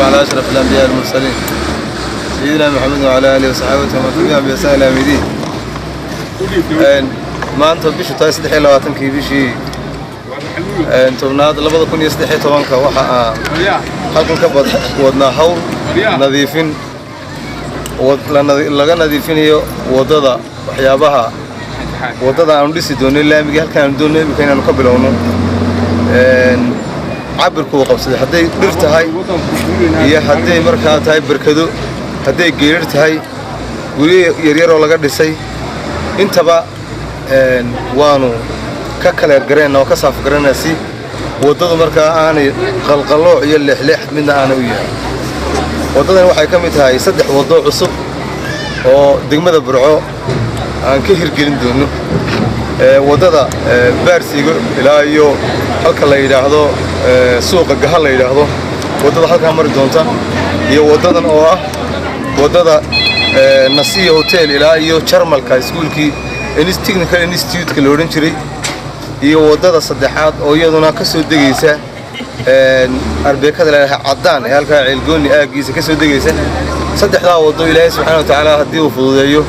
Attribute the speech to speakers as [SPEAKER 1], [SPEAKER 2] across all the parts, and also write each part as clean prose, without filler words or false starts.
[SPEAKER 1] على أشرف الأنبياء المرسلين سيدنا محمد وعلى آله وصحبه ومن تبعهم بإحسان إلى يوم الدين. maanta bishu tahay 23 bishii tobnaad 2013 waxa halkan ka wadnaa hawl nadiifin laga nadiifinayo wadada waxyaabaha wadada aan dhisi doonay laamiga halkan aan doonay inaan ka bilowno cabirku qabsaday haday dhir tahay iyo haday markaa tahay barkado haday geerir tahay guri yar yar oo laga dhisay intaba waanu ka kala gareen oo ka saaf garanaysi wadada markaa aanay qalqalo iyo leexleex midna aan u yahay wadadan waxay ka mid tahay saddex wado cusub oo degmada Burco aan ka hirgelin doono wadada Baarsigo ilaa iyo halka la yiraahdo suuqa Gaha la yiraahdo wadada halka mari doonta iyo wadadan oo ah wadada Nasiya Hotel ilaa iyo Jarmalka iskuulkii Technical Institute la oran jiray iyo wadada saddexaad oo iyaduna ka soo degaysa arbeekada leeyahay cadaan ee halka Ceelgooni aagiisa ka soo degaysa saddexda wado Ilaahay subhanahu wa ta'ala hadii uu fududeeyo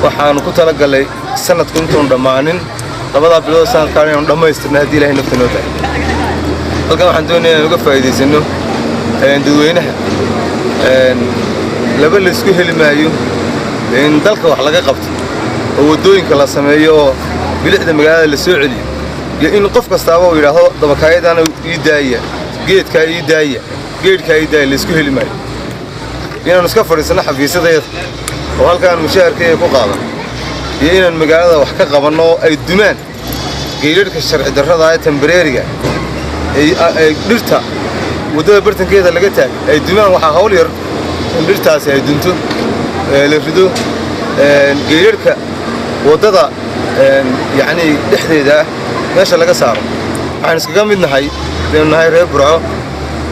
[SPEAKER 1] waxaan ku tala galay sanadku intuu dhamaanin labada bilood sanadkan inuu dhameystirno hadii Ilaahay naftiina tahay halkan waxaan doonayaa uga faa'iideysano dadweynaha laba la isku heli maayo in dalka wax laga qabto wadooyinka la sameeyo bilicda magaalada la soo celiyo iyo in qof kasta uu yiraahdo dabakaayadana ii daaya geedka ii daaya geedka ii daaya la isku heli maayo inaan iska fariisano xafiisadeeda oo halkaan mushaharkay ku qaadan iyo inaan magaalada wax ka qabano ay dumaan geedka sharci darrada ay temporary-ga ay dhirta wadada bartankeeda laga taag ay dumaan waxa hawl yar in dhirtaasi ay dunto la rido geedka wadada يعني dhexdeeda meesha laga saaro waxaan iskaga mid nahay reer Burco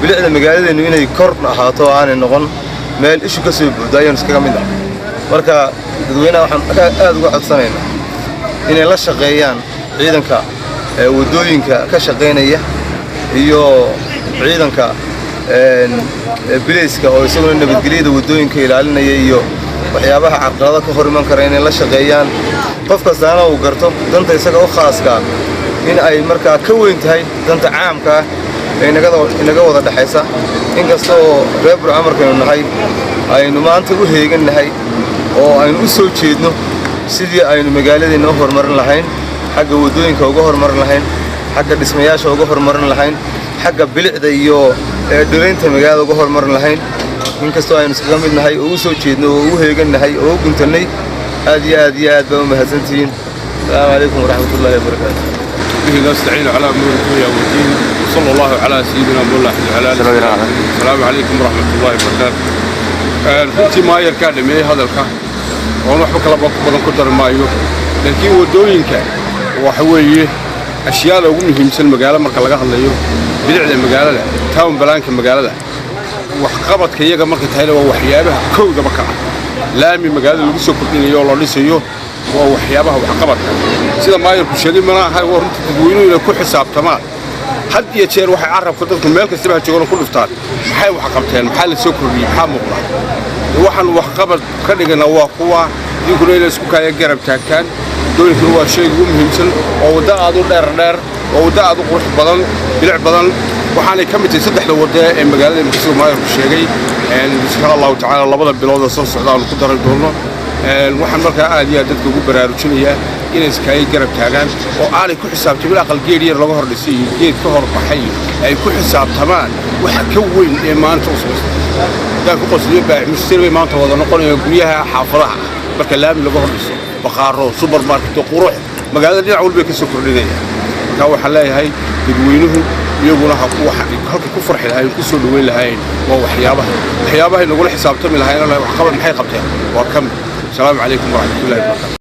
[SPEAKER 1] bilicda magaaladeenu inay kor ahaato aan noqon meel ishu ka soo buuxdo ayaan iskaga mid nahay marka dadweynaha waxaan aad uga codsanaynaa inay la shaqeeyaan ciidanka wadooyinka ka shaqeynaya iyo ciidanka biliska oo isaguna nabadgelyada wadooyinka ilaalinaya iyo waxyaabaha caqabadaha ka hor iman kara inay la shaqeeyaan qof kastaana uu garto danta isaga u khaaska in ay markaa ka weyn tahay danta caamka ee inaga wada dhaxaysa inkasta oo reer Burco markaynu nahay aynu maanta u heeganahay oo aynu u soo jeedno sidii aynu magaaladeena u horumarin lahayn xagga wadooyinka uga horumarin lahayn xagga dhismayaasha uga horumarin lahayn xagga bilicda iyo dhiraynta magaalada uga horumarin lahayn inkasta oo aynu iskaga mid nahay oo u soo jeedno oo u heeganahay oo u guntanay aad baa mahadsantiin السلام عليكم ورحمة الله وبركاته
[SPEAKER 2] به نستعين على أمور الدنيا والدين وصلى الله على سيدنا مولانا الحلال السلام عليكم ورحمة الله وبركاته runtii ma yar ka dhameeyay hadalka oo wax kala badan ku darmaayo laakiin wadooyinka waxa weeye ashyaada ugu muhiimsan magaalada marka laga hadlayo bilicda magaalada town balaanka magaalada wax qabadka iyaga marka tahay waa waxyaabaha koowdaba ka laami magaalada lagu soo kordhinayo oo la dhisayo waa waxyaabaha wax qabadka sida maayirku sheegay malaha waa runtii dadweynuhu ku xisaabtamaan had iyo jeer waxay carabka dadku meel kasta ba joogaan ku dhuftaan maxay wax qabteen maxaa la soo kordhiyay maxaa muuqda waxaan wax qabad ka dhigana waa kuwa dinkuna inay isku kaaya garab taagtaan dowladdu waa shay ugu muhiimsan oo wada aad u dheer oo wada aad u qurux badan bilic badan waxaanay ka mid tahay saddexda wada ee magaalada Muqdisho maayirku sheegay insha Allah ta'ala labada bilood soo socdaan ku daran doono waxaan markaa aad iyo dadka ugu baraarujinayaa inay iskaay garab taagaan oo aanay ku xisaabtamin aqal geed yar laga hor dhisay geed ka hor baxay ay ku xisaabtamaan waxa ka weyn ee maanta u soo dadku qosliyo baa mushtaray maanta wada noqonayo guryaha xaafadaha marka laami laga hor dhiso baqaaro supermarket qurux magaalada dhinac walba ka soo kordhinaya ka waxa leeyahay dadweynuhu iyaguna halka ku farxi lahayn ku soo dhaweyn lahayn waa waxyaabaha nagu la xisaabtami lahayn wax qabad maxay qabteen waa kam السلام عليكم ورحمة الله وبركاته.